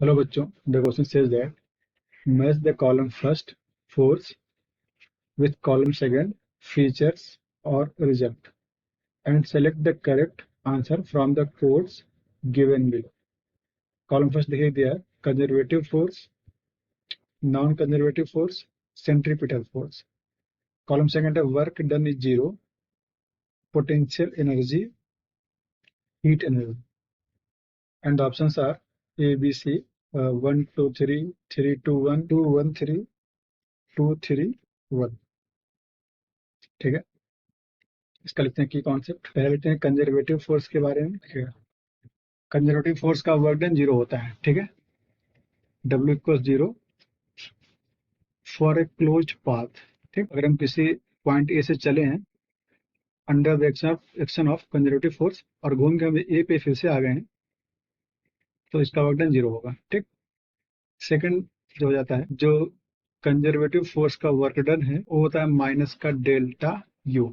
Hello बच्चों, the question says that match the column first force with column second features or result and select the correct answer from the codes given below. Column first दिखाई दिया है conservative force, non-conservative force, centripetal force. Column second है work done is zero, potential energy, heat energy. And the options are A, B, C, 1, 2, 3, 3, 2, 1, 2, 1, 3, 2, 3, 1. ठीक है, इसका लिखते हैं की कॉन्सेप्ट। पहले लिखते हैं कंजर्वेटिव फोर्स के बारे में। देखिएगा, कंजर्वेटिव फोर्स का वर्क डन जीरो होता है। ठीक है, W equal zero for a close path. ठीक, अगर हम किसी पॉइंट ए से चले हैं under the action of conservative force और घूम के हम ए पे फिर से आ गए हैं तो इसका वर्क डन जीरो होगा। ठीक, सेकंड जो हो जाता है, जो कंजर्वेटिव फोर्स का वर्क डन है वो होता है माइनस का डेल्टा यू।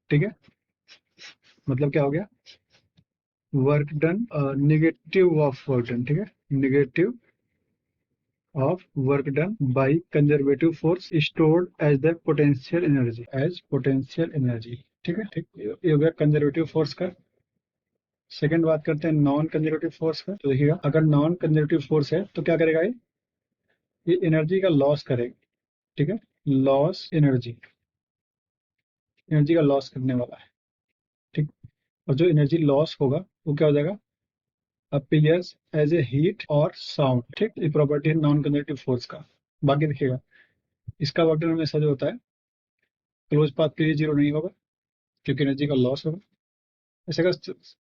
ठीक है, मतलब क्या हो गया, work done negative of work done. ठीक है, negative of work done by conservative force stored as the potential energy as potential energy। ठीक है, ठीक, ये हो गया कंजर्वेटिव फोर्स का। सेकंड बात करते हैं नॉन कंजर्वेटिव फोर्स का। तो देखिएगा, अगर नॉन कंजर्वेटिव फोर्स है तो क्या करेगा, ये एनर्जी का लॉस करेगा। ठीक है, लॉस एनर्जी, एनर्जी का लॉस करने वाला है। ठीक, और जो एनर्जी लॉस होगा वो क्या हो जाएगा, अपीयर्स एज ए हीट और साउंड। ठीक, ये प्रॉपर्टी है नॉन कंजर्वेटिव फोर्स का। बाकी देखिएगा, इसका वर्क डन हमेशा जो होता है क्लोज पाथ के लिए जीरो नहीं होगा क्योंकि एनर्जी का लॉस होगा। ऐसे का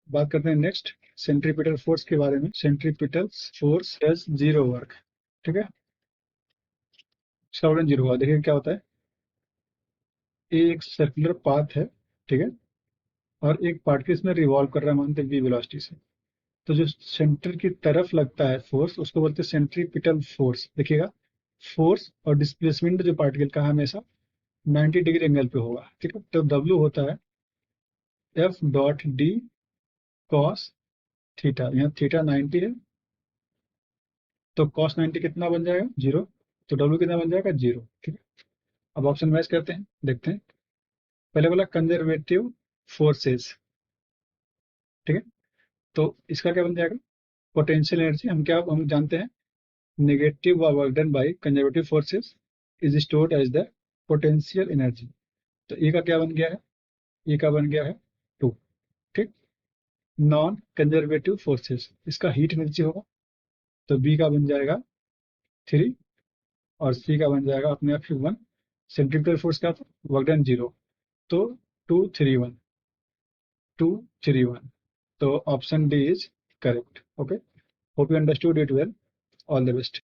बात करते हैं नेक्स्ट सेंट्रीपिटल फोर्स के बारे में। Centripetal force does zero work. ठीक है, इसका वर्क जीरो होगा। देखिए क्या होता है, ये एक सर्कुलर पाथ है। ठीक है, और एक पार्टिकल इसमें रिवॉल्व कर रहा है मानते वी वेलोसिटी से। तो जो सेंटर की तरफ लगता है फोर्स उसको बोलते हैं सेंट्रीपिटल फोर्स। देखिएगा, फोर्स और डिस्प्लेसमेंट जो पार्टिकल का हमेशा 90 डिग्री एंगल पे होगा। ठीक है, तो W होता है F dot D cos theta. यहाँ थीटा 90 है तो कॉस 90 कितना बन जाएगा, जीरो। तो डब्ल्यू कितना बन जाएगा, जीरो। ठीक है, अब ऑप्शन मैच करते हैं, देखते हैं। पहले बोला कंजर्वेटिव फोर्सेस। ठीक है, तो इसका क्या बन जाएगा, पोटेंशियल एनर्जी। हम जानते हैं negative work done by conservative forces is stored as the potential energy. तो ए का क्या बन गया है, ए का बन गया है 2। ठीक, नॉन कंजर्वेटिव फोर्सेस, इसका हीट एनर्जी होगा तो बी का बन जाएगा 3 और सी का बन जाएगा अपने आप ही 1। सेंट्रीपिटल फोर्स का था वर्क डन जीरो, तो 231, 231। तो option D is correct. Okay, hope you understood it well. All the best.